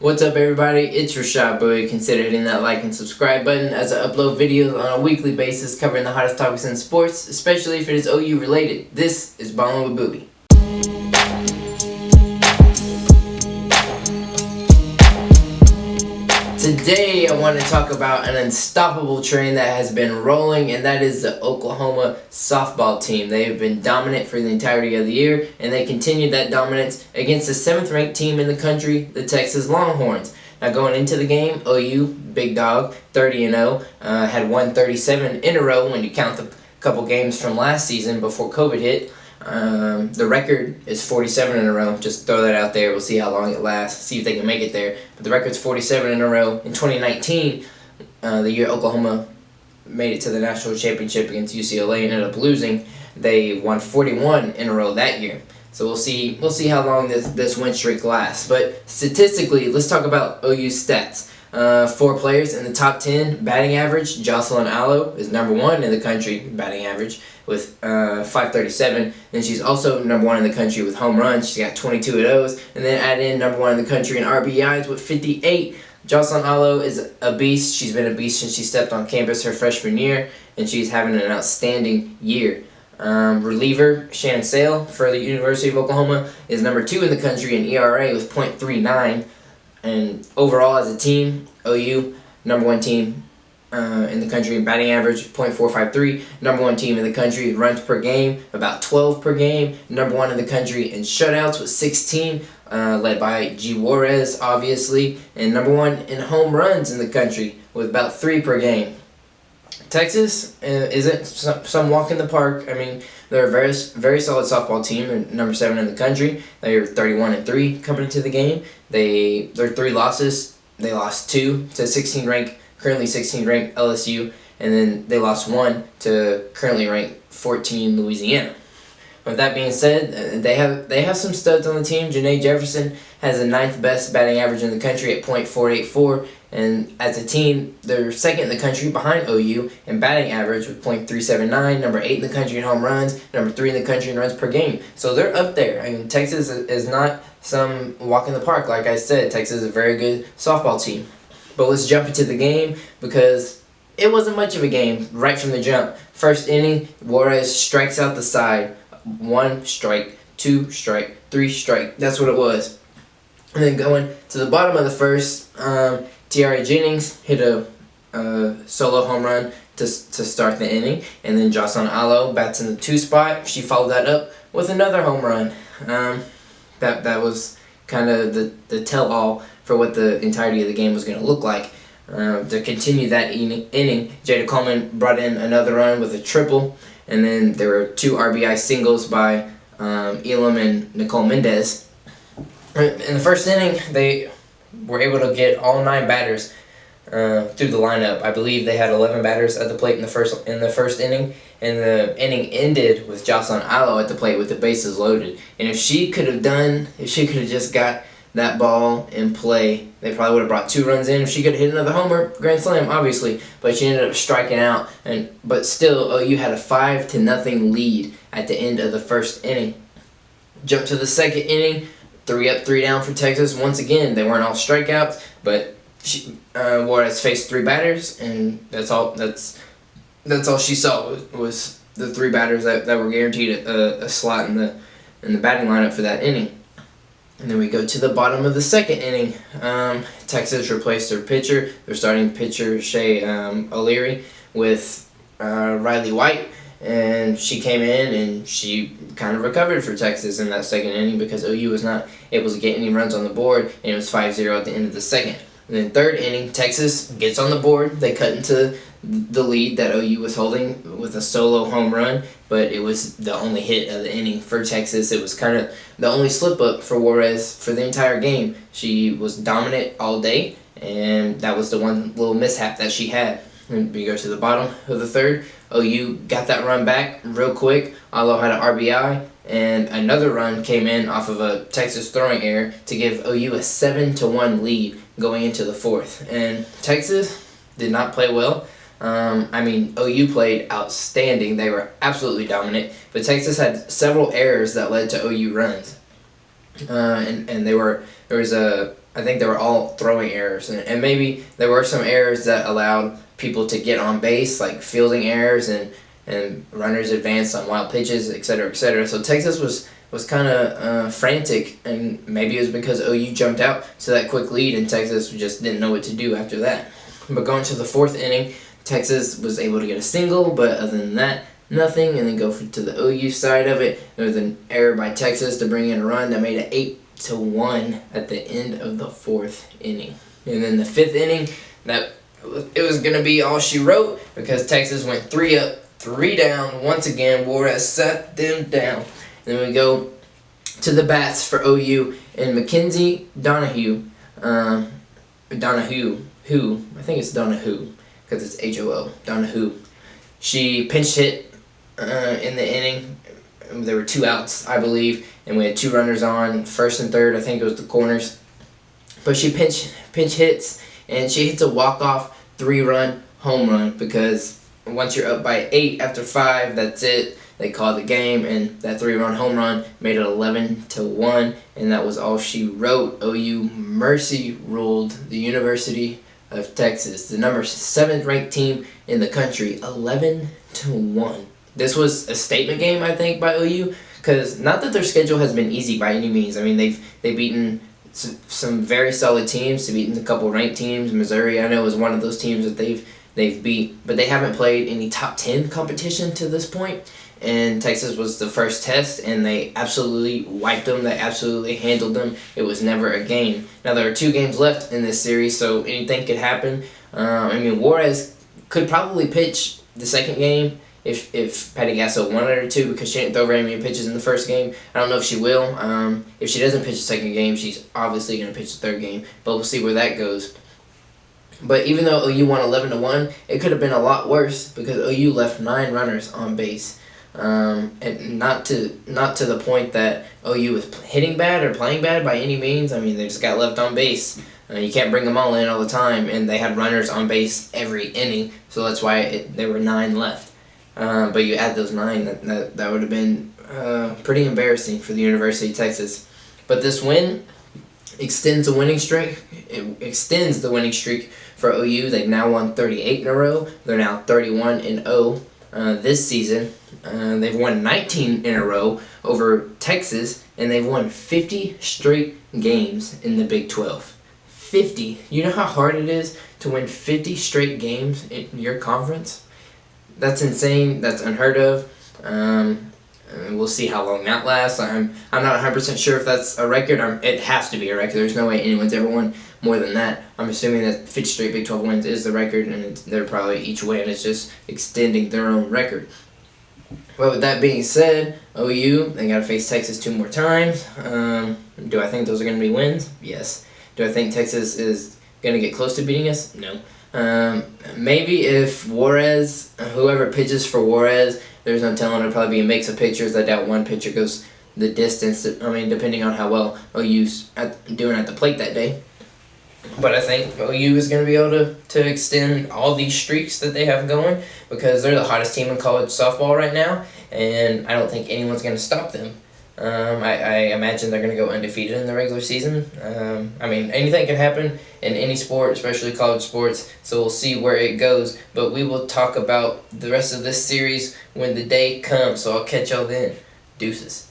What's up, everybody? It's Rashad Buie. Consider hitting that like and subscribe button as I upload videos on a weekly basis covering the hottest topics in sports, especially if it is OU related. This is Ballin' with Buie. Today I want to talk about an unstoppable train that has been rolling, and that is the Oklahoma softball team. They have been dominant for the entirety of the year, and they continued that dominance against the 7th ranked team in the country, the Texas Longhorns. Now going into the game, OU, big dog, 30-0, had won 37 in a row when you count the couple games from last season before COVID hit. The record is 47 in a row. Just throw that out there. We'll see how long it lasts. See if they can make it there. But the record's 47 in a row. In 2019, the year Oklahoma made it to the national championship against UCLA and ended up losing, they won 41 in a row that year. So we'll see how long this win streak lasts. But statistically, let's talk about OU's stats. 4 players in the top 10 batting average. Jocelyn Alo is number 1 in the country batting average with 537. Then she's also number 1 in the country with home runs. She's got 22 of those. And then add in number 1 in the country in RBIs with 58. Jocelyn Alo is a beast. She's been a beast since she stepped on campus her freshman year, and she's having an outstanding year. Reliever Shannon Sale for the University of Oklahoma is number 2 in the country in ERA with .39. And overall, as a team, OU, number 1 team in the country in batting average, .453. Number 1 team in the country in runs per game, about 12 per game. Number 1 in the country in shutouts with 16, led by G. Juarez, obviously. And number 1 in home runs in the country with about 3 per game. Texas isn't some walk in the park. I mean, they're a very, very solid softball team. They're number 7 in the country. They're 31-3 coming into the game. Their 3 losses, they lost 2 to currently 16 ranked LSU, and then they lost 1 to currently ranked 14 Louisiana. With that being said, they have some studs on the team. Janae Jefferson has the 9th best batting average in the country at .484, and as a team, they're 2nd in the country behind OU in batting average with .379, number 8 in the country in home runs, number 3 in the country in runs per game. So they're up there. I mean, Texas is not some walk in the park. Like I said, Texas is a very good softball team. But let's jump into the game because it wasn't much of a game right from the jump. First inning, Juarez strikes out the side. 1 strike, 2 strike, 3 strike. That's what it was. And then going to the bottom of the first, Tiara Jennings hit a solo home run to start the inning. And then Jocelyn Alo bats in the 2 spot. She followed that up with another home run. That was kind of the tell-all for what the entirety of the game was going to look like. To continue that inning, Jada Coleman brought in another run with a triple. And then there were 2 RBI singles by Elam and Nicole Mendez. In the first inning, they were able to get all 9 batters through the lineup. I believe they had 11 batters at the plate in the first inning, and the inning ended with Jocelyn Alo at the plate with the bases loaded. And if she could have just got that ball in play, they probably would have brought 2 runs in. If she could have hit another homer, grand slam, obviously. But she ended up striking out. But still, OU had a 5-0 lead at the end of the first inning. Jump to the second inning, 3 up, 3 down for Texas. Once again, they weren't all strikeouts, but Juarez faced 3 batters, and that's all she saw was the 3 batters that were guaranteed a slot in the batting lineup for that inning. And then we go to the bottom of the second inning. Texas replaced their starting pitcher, Shea O'Leary, with Riley White. And she came in and she kind of recovered for Texas in that second inning because OU was not able to get any runs on the board, and it was 5-0 at the end of the second. And then third inning, Texas gets on the board. They cut into the lead that OU was holding with a solo home run, but it was the only hit of the inning for Texas. It was kind of the only slip-up for Juarez for the entire game. She was dominant all day, and that was the one little mishap that she had. And we go to the bottom of the third. OU got that run back real quick. Alo had an RBI, and another run came in off of a Texas throwing error to give OU a 7-1 lead going into the fourth. And Texas did not play well. OU played outstanding. They were absolutely dominant, but Texas had several errors that led to OU runs. And there was a I think they were all throwing errors, and maybe there were some errors that allowed people to get on base, like fielding errors and runners advanced on wild pitches, etc., etc. So Texas was kind of frantic, and maybe it was because OU jumped out to that quick lead, and Texas just didn't know what to do after that. But going to the fourth inning, Texas was able to get a single, but other than that, nothing. And then go to the OU side of it, there was an error by Texas to bring in a run that made it 8-1 at the end of the fourth inning. And then the fifth inning, it was going to be all she wrote, because Texas went 3 up, 3 down. Once again, Juarez sat them down. And then we go to the bats for OU, and Mackenzie Donahue, I think it's Donahue, because it's H-O-O, Donahue. She pinch hit in the inning. There were 2 outs, I believe, and we had 2 runners on, first and third. I think it was the corners. But she pinch hits, and she hits a walk-off 3-run home run, because once you're up by 8 after 5, that's it. They called the game, and that 3-run home run made it 11-1, and that was all she wrote. OU mercy ruled the University of Texas, the number 7th ranked team in the country, 11-1. This was a statement game, I think, by OU, because not that their schedule has been easy by any means. I mean, they've beaten some very solid teams. They've beaten a couple ranked teams. Missouri, I know, is one of those teams that they've beat, but they haven't played any top 10 competition to this point. And Texas was the first test, and they absolutely wiped them. They absolutely handled them. It was never a game. Now, there are 2 games left in this series, so anything could happen. Juarez could probably pitch the second game if Patty Gasso wanted her to, because she didn't throw very many pitches in the first game. I don't know if she will. If she doesn't pitch the second game, she's obviously going to pitch the third game, but we'll see where that goes. But even though OU won 11-1, it could have been a lot worse, because OU left 9 runners on base. And not to the point that OU was hitting bad or playing bad by any means. I mean, they just got left on base. You can't bring them all in all the time, and they had runners on base every inning, so that's why there were 9 left. But you add those 9, that would have been pretty embarrassing for the University of Texas. But this win extends the winning streak. It extends the winning streak for OU. They've now won 38 in a row. They're now 31-0 this season. They've won 19 in a row over Texas, and they've won 50 straight games in the Big 12. 50. You know how hard it is to win 50 straight games in your conference? That's insane. That's unheard of. We'll see how long that lasts. I'm not 100% sure if that's a record. It has to be a record. There's no way anyone's ever won more than that. I'm assuming that 50 straight Big 12 wins is the record, and they're probably each win is just extending their own record. Well, with that being said, OU, they got to face Texas 2 more times. Do I think those are going to be wins? Yes. Do I think Texas is going to get close to beating us? No. Maybe if Juarez, whoever pitches for Juarez, there's no telling. It'll probably be a mix of pitchers. I doubt one pitcher goes the distance. I mean, depending on how well OU's doing at the plate that day. But I think OU is going to be able to extend all these streaks that they have going, because they're the hottest team in college softball right now, and I don't think anyone's going to stop them. I imagine they're going to go undefeated in the regular season. I mean, anything can happen in any sport, especially college sports, so we'll see where it goes. But we will talk about the rest of this series when the day comes, so I'll catch y'all then. Deuces.